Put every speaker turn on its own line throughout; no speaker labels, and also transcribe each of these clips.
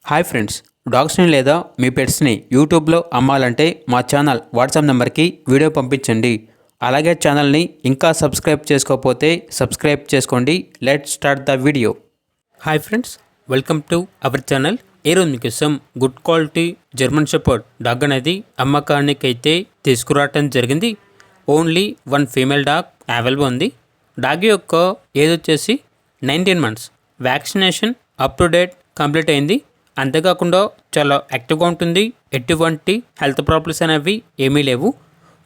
Hi friends, డాగ్స్ని లేదా మీ పెట్స్ని యూట్యూబ్లో అమ్మాలంటే మా ఛానల్ వాట్సాప్ నెంబర్కి వీడియో పంపించండి. అలాగే ఛానల్ని ఇంకా సబ్స్క్రైబ్ చేసుకోకపోతే సబ్స్క్రైబ్ చేసుకోండి. Let's start the video. Hi friends, welcome to our channel. ఈరోజు మీకోసం good quality German shepherd dog అనేది అమ్మకానికి అయితే తీసుకురావటం జరిగింది. Only one female dog available ఉంది. డాగ్ యొక్క ఏజ్ వచ్చేసి 19 months. Vaccination up to date complete అయింది. అంతేకాకుండా చాలా యాక్టివ్గా ఉంటుంది. ఎటువంటి హెల్త్ ప్రాబ్లమ్స్ అనేవి ఏమీ లేవు.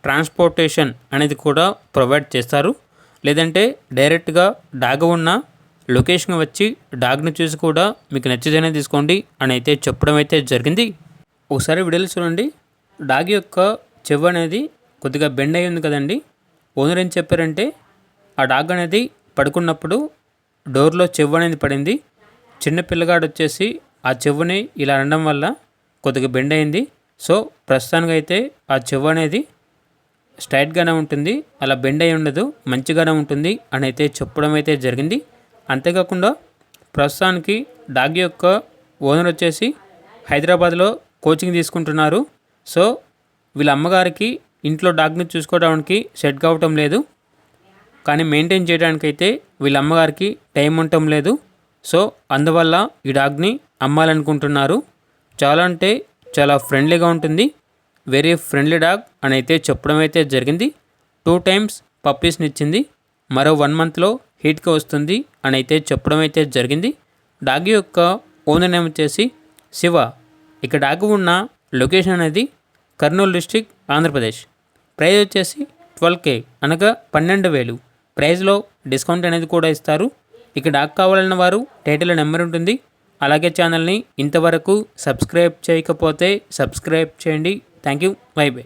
ట్రాన్స్పోర్టేషన్ అనేది కూడా ప్రొవైడ్ చేస్తారు. లేదంటే డైరెక్ట్గా డాగ్ ఉన్న లొకేషన్ వచ్చి డాగ్ని చూసి కూడా మీకు నచ్చితేనే తీసుకోండి అని అయితే చెప్పడం అయితే జరిగింది. ఒకసారి వీడియోలో చూడండి. డాగ్ యొక్క చెవు అనేది కొద్దిగా బెండ్ అయి ఉంది కదండి. ఓనర్ ఏం చెప్పారంటే ఆ డాగ్ అనేది పడుకున్నప్పుడు డోర్లో చెవు అనేది పడింది. చిన్న పిల్లగాడు వచ్చేసి ఆ చెవుని ఇలా అనడం వల్ల కొద్దిగా బెండ్ అయింది. సో ప్రస్తుతానికి అయితే ఆ చెవు అనేది స్ట్రైట్గానే ఉంటుంది, అలా బెండ్ అయి ఉండదు, మంచిగానే ఉంటుంది అని అయితే చెప్పడం అయితే జరిగింది. అంతేకాకుండా ప్రస్తుతానికి డాగ్ యొక్క ఓనర్ వచ్చేసి హైదరాబాద్లో కోచింగ్ తీసుకుంటున్నారు. సో వీళ్ళ అమ్మగారికి ఇంట్లో డాగ్ని చూసుకోవడానికి సెట్ కావటం లేదు, కానీ మెయింటైన్ చేయడానికైతే వీళ్ళ అమ్మగారికి టైం ఉండటం లేదు. సో అందువల్ల ఈ డాగ్ని అమ్మాలనుకుంటున్నారు. చాలా అంటే చాలా ఫ్రెండ్లీగా ఉంటుంది, వెరీ ఫ్రెండ్లీ డాగ్ అని అయితే చెప్పడం అయితే జరిగింది. 2 times పప్పీస్ని ఇచ్చింది. మరో 1 monthలో హీట్కి వస్తుంది అని అయితే చెప్పడం అయితే జరిగింది. డాగ్ యొక్క ఓనర్ నేమ్ వచ్చేసి శివ. ఇక డాగ్ ఉన్న లొకేషన్ అనేది కర్నూలు డిస్ట్రిక్ట్, ఆంధ్రప్రదేశ్. ప్రైస్ వచ్చేసి 12K అనగా 12,000. ప్రైస్లో డిస్కౌంట్ అనేది కూడా ఇస్తారు. ఇక డాగ్ కావాలన్న వారు టైటిల్లో నెంబర్ ఉంటుంది. అలాగే ఛానల్ని ఇంతవరకు సబ్స్క్రైబ్ చేయకపోతే సబ్స్క్రైబ్ చేయండి. Thank you. By by.